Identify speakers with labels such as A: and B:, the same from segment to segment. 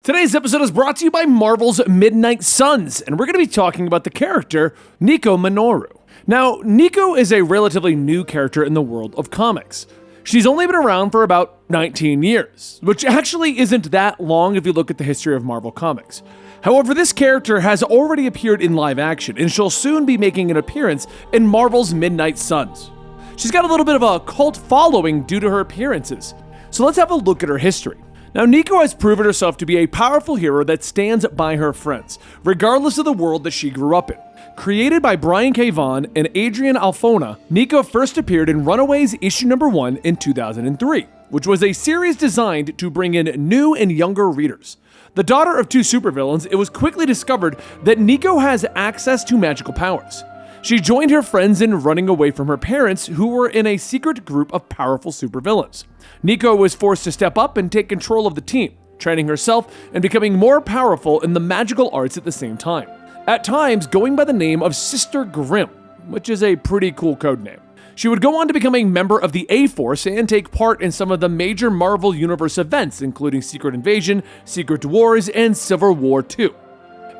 A: Today's episode is brought to you by Marvel's Midnight Suns, and we're going to be talking about the character Nico Minoru. Now, Nico is a relatively new character in the world of comics. She's only been around for about 19 years, which actually isn't that long if you look at the history of Marvel Comics. However, this character has already appeared in live action, and she'll soon be making an appearance in Marvel's Midnight Suns. She's got a little bit of a cult following due to her appearances, so let's have a look at her history. Now, Nico has proven herself to be a powerful hero that stands by her friends, regardless of the world that she grew up in. Created by Brian K. Vaughan and Adrian Alfona, Nico first appeared in Runaways issue number 1 in 2003, which was a series designed to bring in new and younger readers. The daughter of two supervillains, it was quickly discovered that Nico has access to magical powers. She joined her friends in running away from her parents, who were in a secret group of powerful supervillains. Nico was forced to step up and take control of the team, training herself and becoming more powerful in the magical arts at the same time. At times, going by the name of Sister Grimm, which is a pretty cool codename. She would go on to become a member of the A-Force and take part in some of the major Marvel Universe events, including Secret Invasion, Secret Wars, and Civil War II.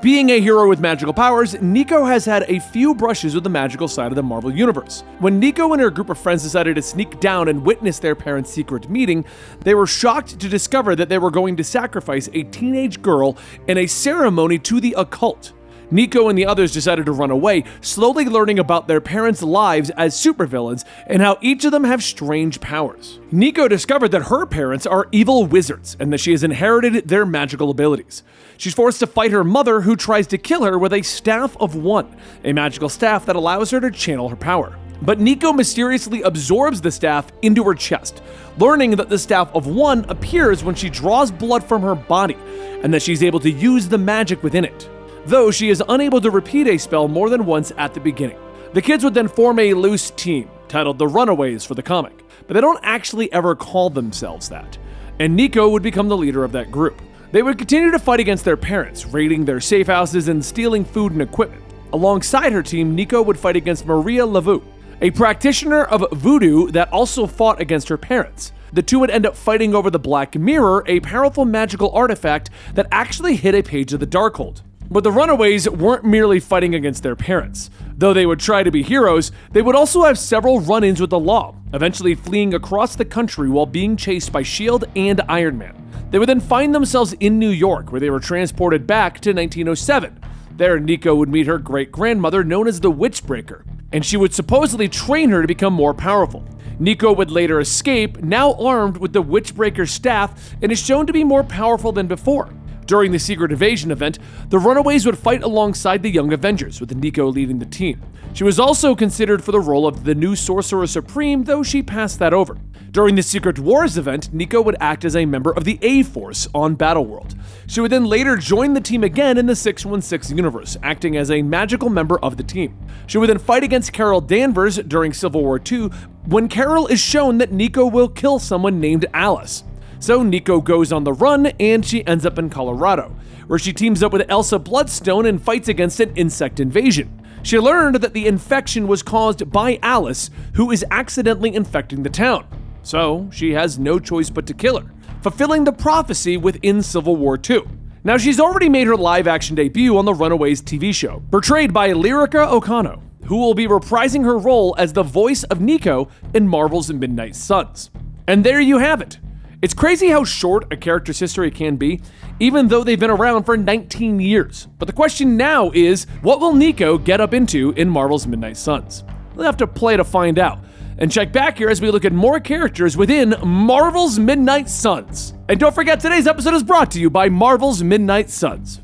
A: Being a hero with magical powers, Nico has had a few brushes with the magical side of the Marvel Universe. When Nico and her group of friends decided to sneak down and witness their parents' secret meeting, they were shocked to discover that they were going to sacrifice a teenage girl in a ceremony to the occult. Nico and the others decided to run away, slowly learning about their parents' lives as supervillains and how each of them have strange powers. Nico discovered that her parents are evil wizards and that she has inherited their magical abilities. She's forced to fight her mother, who tries to kill her with a Staff of One, a magical staff that allows her to channel her power. But Nico mysteriously absorbs the staff into her chest, learning that the Staff of One appears when she draws blood from her body, and that she's able to use the magic within it, though she is unable to repeat a spell more than once at the beginning. The kids would then form a loose team, titled the Runaways for the comic, but they don't actually ever call themselves that, and Nico would become the leader of that group. They would continue to fight against their parents, raiding their safe houses and stealing food and equipment. Alongside her team, Nico would fight against Maria Laveau, a practitioner of voodoo that also fought against her parents. The two would end up fighting over the Black Mirror, a powerful magical artifact that actually hid a page of the Darkhold. But the Runaways weren't merely fighting against their parents. Though they would try to be heroes, they would also have several run-ins with the law, eventually fleeing across the country while being chased by S.H.I.E.L.D. and Iron Man. They would then find themselves in New York, where they were transported back to 1907. There, Nico would meet her great-grandmother, known as the Witchbreaker, and she would supposedly train her to become more powerful. Nico would later escape, now armed with the Witchbreaker's staff, and is shown to be more powerful than before. During the Secret Invasion event, the Runaways would fight alongside the Young Avengers, with Nico leading the team. She was also considered for the role of the new Sorcerer Supreme, though she passed that over. During the Secret Wars event, Nico would act as a member of the A-Force on Battleworld. She would then later join the team again in the 616 universe, acting as a magical member of the team. She would then fight against Carol Danvers during Civil War II, when Carol is shown that Nico will kill someone named Alice. So Nico goes on the run, and she ends up in Colorado, where she teams up with Elsa Bloodstone and fights against an insect invasion. She learned that the infection was caused by Alice, who is accidentally infecting the town. So she has no choice but to kill her, fulfilling the prophecy within Civil War II. Now, she's already made her live-action debut on the Runaways TV show, portrayed by Lyrica Okano, who will be reprising her role as the voice of Nico in Marvel's Midnight Suns. And there you have it. It's crazy how short a character's history can be, even though they've been around for 19 years. But the question now is, what will Nico get up into in Marvel's Midnight Suns? We'll have to play to find out. And check back here as we look at more characters within Marvel's Midnight Suns. And don't forget, today's episode is brought to you by Marvel's Midnight Suns.